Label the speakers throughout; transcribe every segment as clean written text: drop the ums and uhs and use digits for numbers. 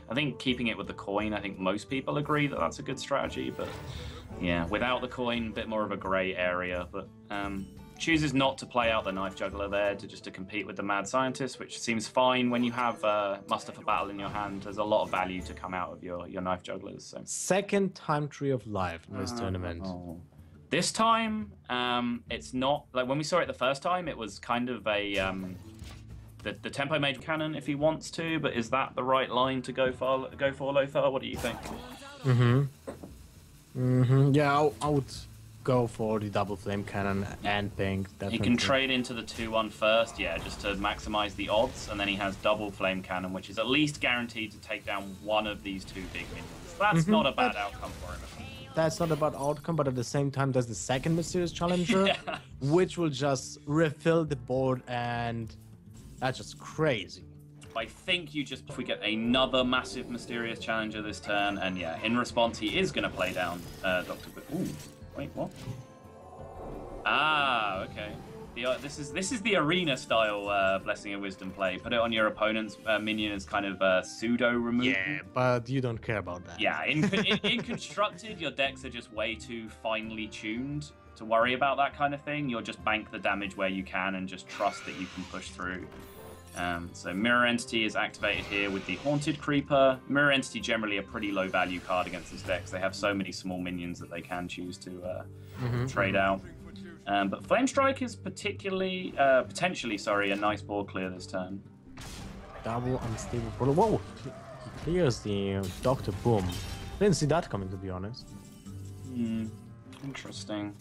Speaker 1: I think keeping it with the coin, I think most people agree that that's a good strategy, but yeah, without the coin, a bit more of a grey area, but chooses not to play out the Knife Juggler there to compete with the Mad Scientist, which seems fine when you have Muster for Battle in your hand. There's a lot of value to come out of your Knife Jugglers. So.
Speaker 2: Second time Tree of Life in this tournament.
Speaker 1: Oh. This time, it's not like when we saw it the first time. It was kind of a the tempo mage cannon if he wants to, but is that the right line to go for Lothar? What do you think?
Speaker 2: Yeah, I would go for the double flame cannon and pink. Definitely.
Speaker 1: He can trade into the 2-1 first, yeah, just to maximize the odds, and then he has double flame cannon, which is at least guaranteed to take down one of these two big minions. That's not a bad outcome for him.
Speaker 2: That's not a bad outcome, but at the same time, there's the second mysterious challenger, which will just refill the board, and that's just crazy.
Speaker 1: I think if we get another massive mysterious challenger this turn, and yeah, in response, he is going to play down Dr. Ooh. Wait, what? Ah, okay. This is the arena style Blessing of Wisdom play. Put it on your opponent's minion as kind of pseudo removal.
Speaker 2: Yeah, but you don't care about that.
Speaker 1: Yeah, in constructed, your decks are just way too finely tuned to worry about that kind of thing. You'll just bank the damage where you can and just trust that you can push through. So Mirror Entity is activated here with the Haunted Creeper. Mirror Entity generally a pretty low value card against this deck. They have so many small minions that they can choose to trade out. But Flame Strike is potentially a nice board clear this turn.
Speaker 2: Double unstable portal. Whoa! He clears the Dr. Boom. Didn't see that coming, to be honest.
Speaker 1: Interesting.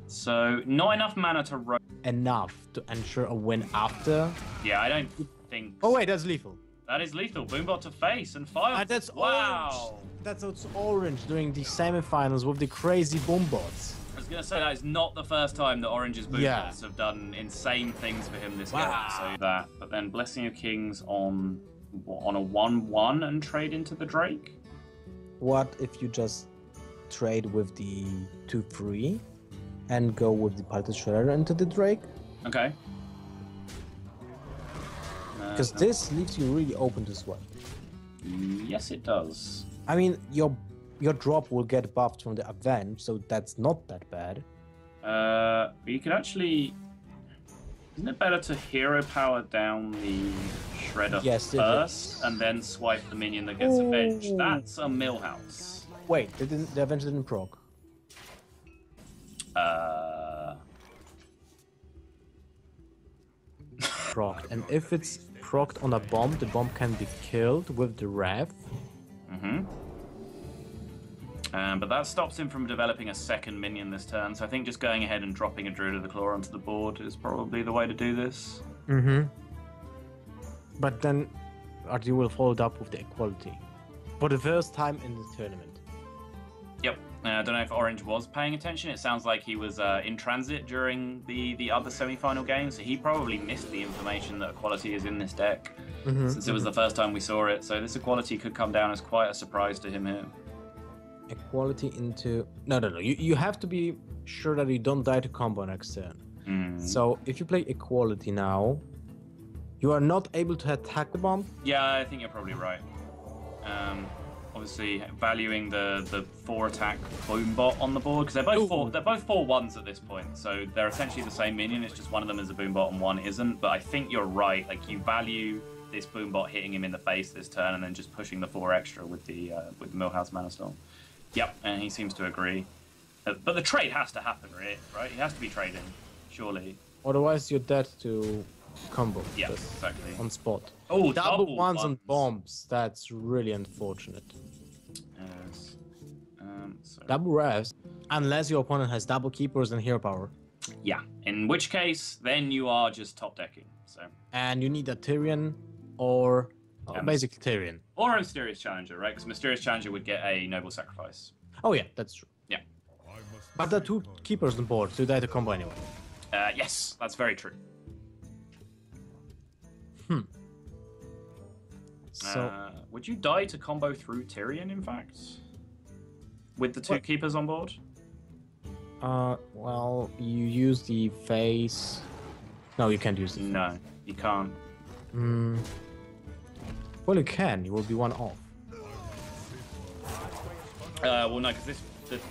Speaker 1: So not enough mana to
Speaker 2: enough to ensure a win after.
Speaker 1: Yeah, I don't think.
Speaker 2: Oh wait, that's lethal.
Speaker 1: That is lethal. Boombot to face and fire.
Speaker 2: That's
Speaker 1: wow.
Speaker 2: Orange. That's Orange doing the semifinals with the crazy Boombots.
Speaker 1: I was gonna say that is not the first time that Orange's Boombots have done insane things for him this game. So that, but then Blessing of Kings on a 1/1 and trade into the Drake.
Speaker 2: What if you just trade with the 2/3? And go with the Pulted Shredder into the Drake.
Speaker 1: Okay.
Speaker 2: Because this leaves you really open to swipe.
Speaker 1: Yes, it does.
Speaker 2: I mean, your drop will get buffed from the Avenge, so that's not that bad.
Speaker 1: You can actually... Isn't it better to hero power down the Shredder first and then swipe the minion that gets avenged? That's a Millhouse.
Speaker 2: Wait, the Avenge didn't proc. Proc. And if it's procced on a bomb, the bomb can be killed with the Rev.
Speaker 1: But that stops him from developing a second minion this turn, so I think just going ahead and dropping a Druid of the Claw onto the board is probably the way to do this.
Speaker 2: But then RD will follow it up with the Equality. For the first time in the tournament.
Speaker 1: Yep. I don't know if Orange was paying attention. It sounds like he was in transit during the other semi-final game, so he probably missed the information that Equality is in this deck, since it was the first time we saw it. So this Equality could come down as quite a surprise to him here.
Speaker 2: Equality into... No. You have to be sure that you don't die to combo next turn. So if you play Equality now, you are not able to attack the bomb.
Speaker 1: Yeah, I think you're probably right. Obviously, valuing the 4-attack Boombot on the board, because they're both 4/1s at this point, so they're essentially the same minion. It's just one of them is a Boombot and one isn't. But I think you're right. Like, you value this Boombot hitting him in the face this turn, and then just pushing the 4 extra with the Millhouse Mana Storm. Yep, and he seems to agree. But the trade has to happen, right? He has to be trading, surely.
Speaker 2: Otherwise, you're dead to combo.
Speaker 1: Yeah, exactly.
Speaker 2: On spot.
Speaker 1: Oh,
Speaker 2: double ones on bombs. That's really unfortunate.
Speaker 1: Yes. So.
Speaker 2: Double revs, unless your opponent has double keepers and hero power.
Speaker 1: Yeah, in which case, then you are just top decking. So.
Speaker 2: And you need a Tyrion or basically Tyrion.
Speaker 1: Or a Mysterious Challenger, right? Because Mysterious Challenger would get a Noble Sacrifice.
Speaker 2: Oh yeah, that's true.
Speaker 1: Yeah.
Speaker 2: But there are 2 keepers on board, so you die to combo anyway.
Speaker 1: Yes, that's very true.
Speaker 2: So,
Speaker 1: would you die to combo through Tyrion, in fact? With the 2 keepers on board?
Speaker 2: Well, you use the face... No, you can't use it.
Speaker 1: No, you can't.
Speaker 2: Well, you can. You will be one off.
Speaker 1: Well, no, because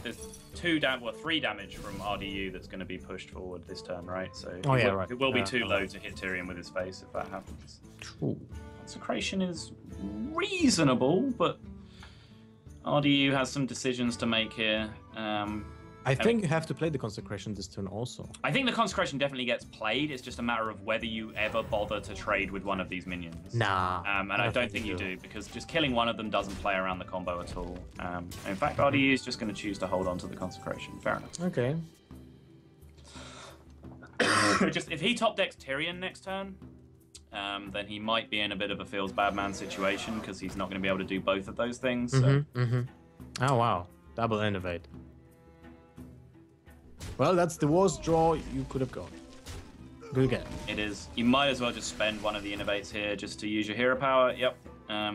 Speaker 1: there's 3 damage from RDU that's going to be pushed forward this turn, right? So
Speaker 2: right.
Speaker 1: It will be too low to hit Tyrion with his face if that happens.
Speaker 2: True.
Speaker 1: Consecration is reasonable, but RDU has some decisions to make here.
Speaker 2: I think you have to play the Consecration this turn also.
Speaker 1: I think the Consecration definitely gets played. It's just a matter of whether you ever bother to trade with one of these minions.
Speaker 2: Nah.
Speaker 1: And I don't think you do, because just killing one of them doesn't play around the combo at all. In fact, RDU is just going to choose to hold on to the Consecration. Fair enough.
Speaker 2: Okay.
Speaker 1: Just if he top decks Tyrion next turn, then he might be in a bit of a feels bad man situation because he's not going to be able to do both of those things. So.
Speaker 2: Oh wow, double innovate. Well, that's the worst draw you could have got. Good again.
Speaker 1: It is. You might as well just spend one of the innovates here just to use your hero power. Yep.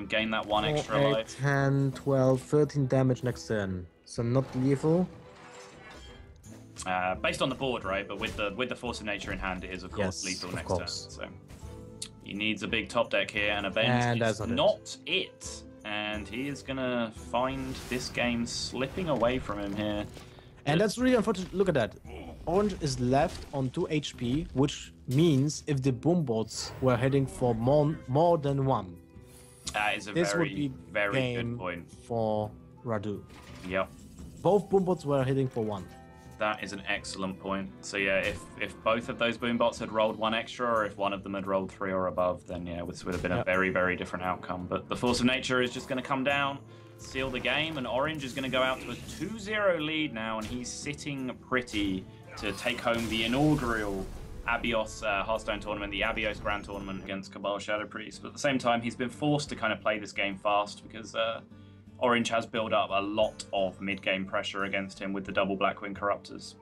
Speaker 1: Gain that 1 extra
Speaker 2: 8,
Speaker 1: life.
Speaker 2: 10, 12, 13 damage next turn. So not lethal.
Speaker 1: Based on the board, right? But with the Force of Nature in hand, it is of course lethal next turn. So he needs a big top deck here, and Avenge is not it. And he is gonna find this game slipping away from him here.
Speaker 2: And that's really unfortunate. Look at that. Orange is left on 2 HP, which means if the boom bots were heading for more than 1,
Speaker 1: that is a
Speaker 2: this
Speaker 1: very,
Speaker 2: would be
Speaker 1: very good point
Speaker 2: for Radu.
Speaker 1: Yep.
Speaker 2: Both boom bots were heading for 1.
Speaker 1: That is an excellent point. So yeah, if both of those boom bots had rolled 1 extra, or if one of them had rolled 3 or above, then yeah, this would have been a very, very different outcome. But the Force of Nature is just going to come down, seal the game, and Orange is going to go out to a 2-0 lead now, and he's sitting pretty to take home the inaugural Abios Hearthstone tournament, the Abios Grand Tournament against Cabal Shadow Priest. But at the same time, he's been forced to kind of play this game fast because Orange has built up a lot of mid-game pressure against him with the double Blackwing Corruptors.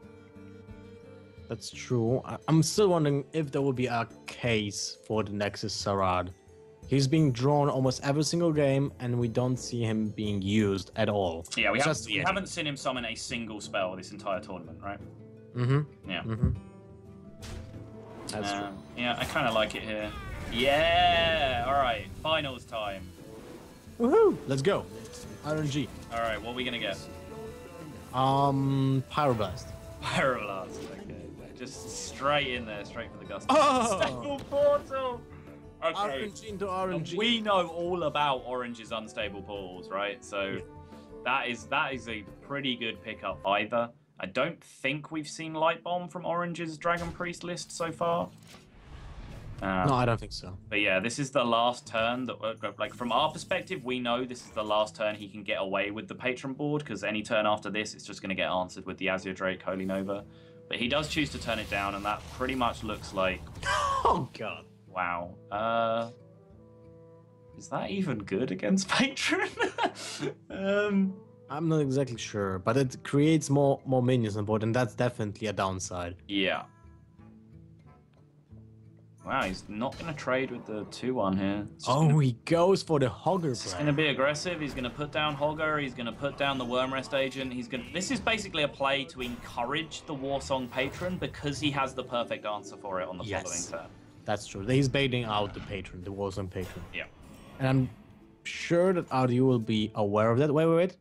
Speaker 2: That's true. I'm still wondering if there will be a case for the Nexus Sarad. He's being drawn almost every single game, and we don't see him being used at all.
Speaker 1: Yeah, we haven't seen him summon a single spell this entire tournament, right? Yeah.
Speaker 2: That's true.
Speaker 1: Yeah, I kind of like it here. Yeah! Alright, finals time.
Speaker 2: Woohoo! Let's go. RNG.
Speaker 1: Alright, what are we going to get?
Speaker 2: Pyroblast.
Speaker 1: Pyroblast, okay. Just straight in there, straight for the gust.
Speaker 2: Oh!
Speaker 1: Unstable portal! Okay.
Speaker 2: RNG into RNG.
Speaker 1: We know all about Orange's unstable portals, right? So that is a pretty good pickup either. I don't think we've seen Light Bomb from Orange's Dragon Priest list so far.
Speaker 2: No, I don't think so.
Speaker 1: But yeah, this is the last turn that, like, from our perspective, we know this is the last turn he can get away with the Patron board, because any turn after this, it's just going to get answered with the Azure Drake Holy Nova. But he does choose to turn it down, and that pretty much looks like...
Speaker 2: Oh, God.
Speaker 1: Wow. Is that even good against Patron?
Speaker 2: I'm not exactly sure, but it creates more minions on board, and that's definitely a downside.
Speaker 1: Yeah. Wow, he's not going to trade with the 2-1 here.
Speaker 2: He goes for the Hogger.
Speaker 1: He's going to be aggressive. He's going to put down Hogger. He's going to put down the Wormrest Agent. This is basically a play to encourage the Warsong Patron because he has the perfect answer for it on the following turn.
Speaker 2: That's true. He's baiting out the Patron, the Warsong Patron.
Speaker 1: Yeah.
Speaker 2: And I'm sure that RDU will be aware of that. Wait.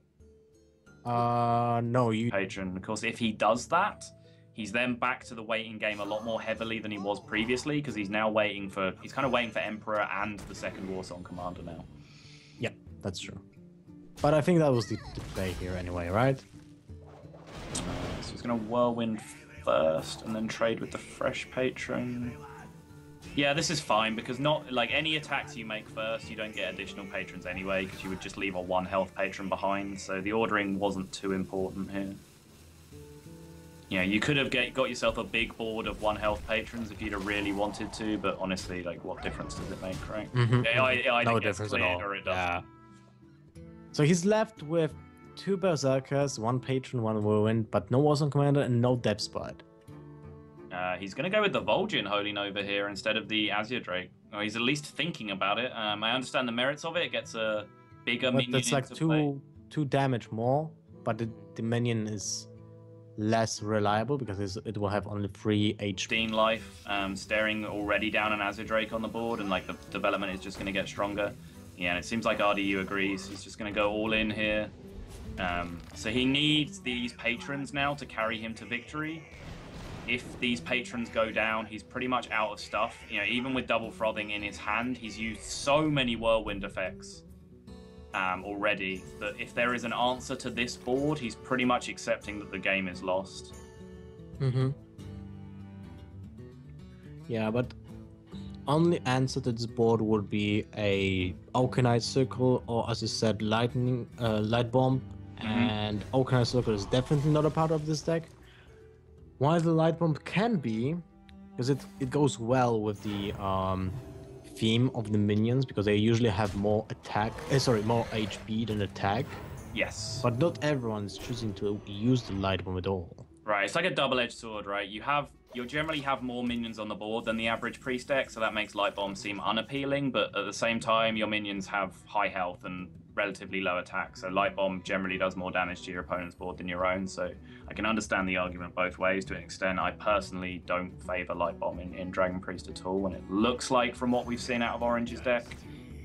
Speaker 2: No, you...
Speaker 1: Patron. Of course, if he does that, he's then back to the waiting game a lot more heavily than he was previously, because he's now waiting for... He's kind of waiting for Emperor and the second Warsong Commander now.
Speaker 2: Yeah, that's true. But I think that was the play here anyway, right?
Speaker 1: So he's going to Whirlwind first, and then trade with the fresh Patron. Yeah, this is fine, because not like any attacks you make first, you don't get additional patrons anyway, because you would just leave a 1 health patron behind, so the ordering wasn't too important here. Yeah, you could have got yourself a big board of 1 health patrons if you'd have really wanted to, but honestly, like, what difference does it make, right?
Speaker 2: No difference at all.
Speaker 1: Or it doesn't.
Speaker 2: Yeah. So he's left with 2 Berserkers, 1 Patron, 1 Whirlwind, but no Warsong Commander and no Depth Spite.
Speaker 1: He's going to go with the Vol'jin Holy Nova here instead of the Azure Drake. Or he's at least thinking about it. I understand the merits of it. It gets a bigger minion.
Speaker 2: That's like 2 damage more, but the minion is less reliable because it will have only 3 HP.
Speaker 1: 15 life, staring already down an Azure Drake on the board, and like the development is just going to get stronger. Yeah, and it seems like RDU agrees. He's just going to go all in here. So he needs these patrons now to carry him to victory. If these patrons go down, he's pretty much out of stuff. You know, even with double frothing in his hand, he's used so many whirlwind effects already that if there is an answer to this board, he's pretty much accepting that the game is lost.
Speaker 2: Yeah, but only answer to this board would be a Oakenite Circle, or as you said, light bomb. And Oakenite Circle is definitely not a part of this deck. Why the light bomb can be, because it goes well with the theme of the minions, because they usually have more more HP than attack.
Speaker 1: Yes.
Speaker 2: But not everyone is choosing to use the light bomb at all.
Speaker 1: Right, it's like a double-edged sword, right? You'll generally have more minions on the board than the average priest deck, so that makes light bomb seem unappealing, but at the same time, your minions have high health and relatively low attack, so light bomb generally does more damage to your opponent's board than your own, so I can understand the argument both ways to an extent. I personally don't favor light bomb in Dragon Priest at all, and it looks like from what we've seen out of Orange's deck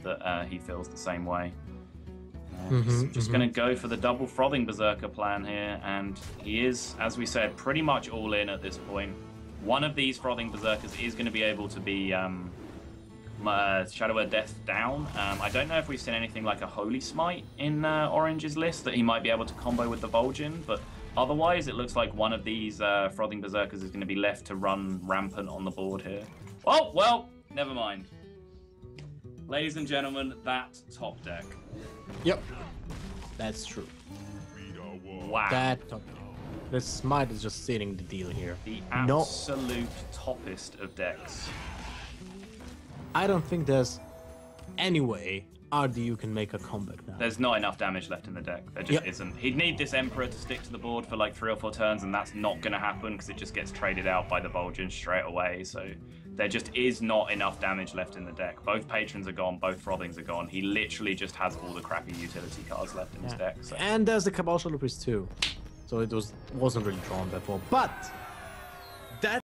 Speaker 1: that he feels the same way. Just going to go for the double frothing berserker plan here, and he is, as we said, pretty much all in at this point. One of these frothing berserkers is going to be able to be Shadow Word Death down. I don't know if we've seen anything like a Holy Smite in Orange's list that he might be able to combo with the Vol'jin, but otherwise it looks like one of these frothing berserkers is going to be left to run rampant on the board here. Oh, well, never mind. Ladies and gentlemen, that top deck.
Speaker 2: Yep, that's true.
Speaker 1: Wow.
Speaker 2: That top deck. The Smite is just sealing the deal here.
Speaker 1: The absolute toppest of decks.
Speaker 2: I don't think there's any way RDU can make a comeback now.
Speaker 1: There's not enough damage left in the deck. There just isn't. He'd need this Emperor to stick to the board for like 3 or 4 turns, and that's not going to happen because it just gets traded out by the Vol'jin straight away. So there just is not enough damage left in the deck. Both Patrons are gone, both Frothings are gone. He literally just has all the crappy utility cards left in his deck. So.
Speaker 2: And there's the Cabal Shadow Priest too. So it wasn't really drawn that well. But